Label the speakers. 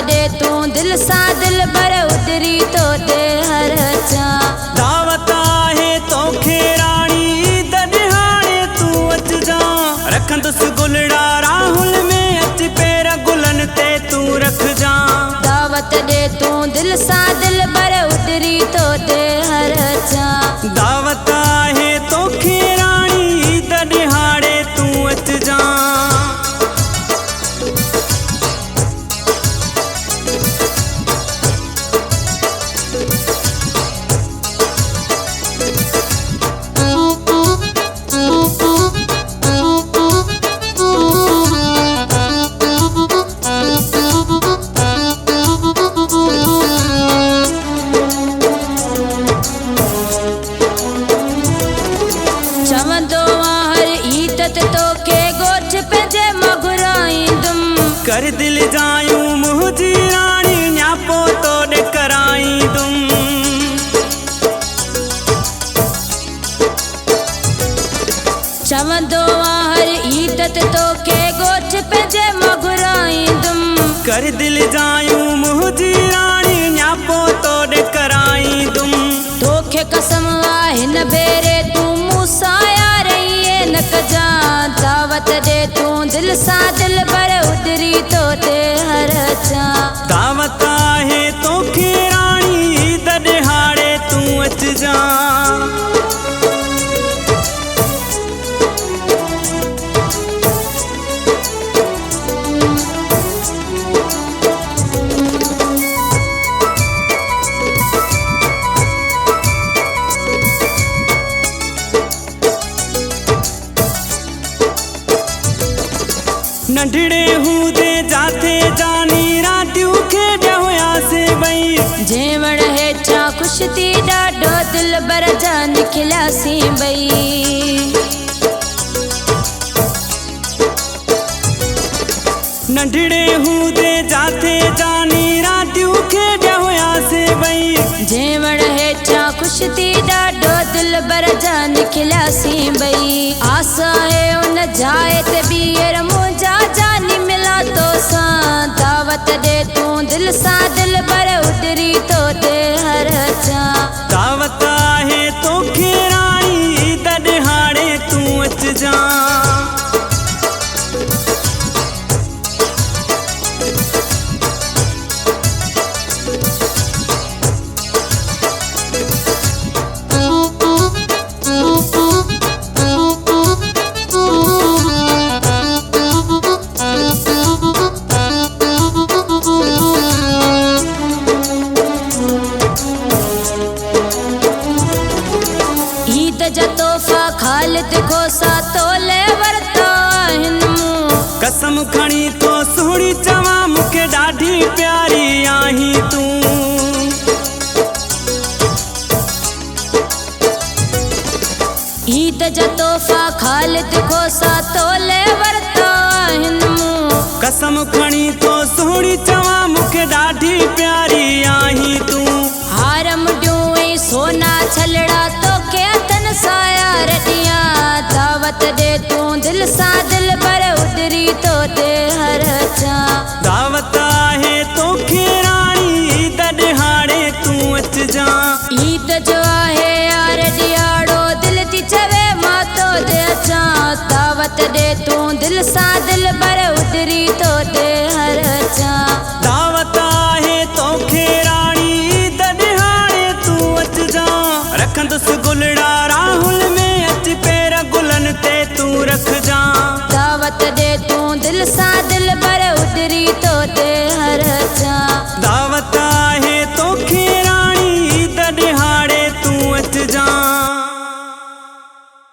Speaker 1: दे तू दिल सा दिल भर उतरी तो ते हर चा।
Speaker 2: दावत है तोखे रानी दहाड़े तू अच जा। रखंदुस गुलड़ा राहुल में अच पैर गुलन ते तू रख जा।
Speaker 1: दावत दे तू दिल सा दिल भर उतरी तो ते हर चा।
Speaker 2: दावत है तोखे रानी दहाड़े तू अच जा। कर दिल जायूं मुझी रानी न्यापो तो दे कराई तुम।
Speaker 1: चवंदो हर ईदत तो के गोच पे जे मगुराई तुम।
Speaker 2: कर दिल जायूं मुझी रानी न्यापो तो दे कराई तुम।
Speaker 1: तोखे कसम आहे न बेरे तू मूसाया रही है न कजा। दावत दे तू दिल सा दिल भर उतरी तो ते हर चा।
Speaker 2: दावत है तोखे रानी दहाड़े तू अच जा। नंढड़े हूंदे जाते जानी रातियूं खेॾिया हुयासीं बई।
Speaker 1: जेवण हेठा कुश्ती ॾाढो दिल भर जा निकलियासीं बई।
Speaker 2: नंढड़े हूंदे जाते जानी रातियूं खेॾिया हुयासीं बई।
Speaker 1: जेवण हेठा कुश्ती ॾाढो दिल भर जा निकलियासीं बई। आस है उन जाए ते ॿीहर मुंहिंजा जानी मिला तो सां। दावत दे तू दिल सा दिल भर उतरी तो ते हर चा।
Speaker 2: दावत है तोखे रानी दहाड़े तू अच जा।
Speaker 1: खालिद खोसा तोले वरता हिन मूं।
Speaker 2: कसम खणी तो सोहणी चवां मूंखे ॾाढी प्यारी आहीं तूं।
Speaker 1: ईद जा तोहफ़ा खालिद खोसा तोले वरता हिन मूं।
Speaker 2: कसम खणी तो सोहणी चवां मूंखे ॾाढी प्यारी आहीं तूं।
Speaker 1: हार मुडियूं ऐं सोना छलड़ा तोखे हथनि साया रॾियां। दावत दे तू दिल सा दिल भर उतरी तो ते हर चा।
Speaker 2: दावत है तोखे रानी दहाड़े तू अच जा।
Speaker 1: ईद जो आहे यार ॾियाड़ो दिल थी चवे मां तो दे अचां। दावत दे तू दिल सा दिल भर उतरी तो ते हर चा।
Speaker 2: दावत है तोखे रानी दहाड़े तू अच जा। रखंदुस गुलड़ा राहुल में अच पैर गुलन ते तू रख जा।
Speaker 1: दावत दे तू दिल सा दिल भर उतरी तो ते हर चा।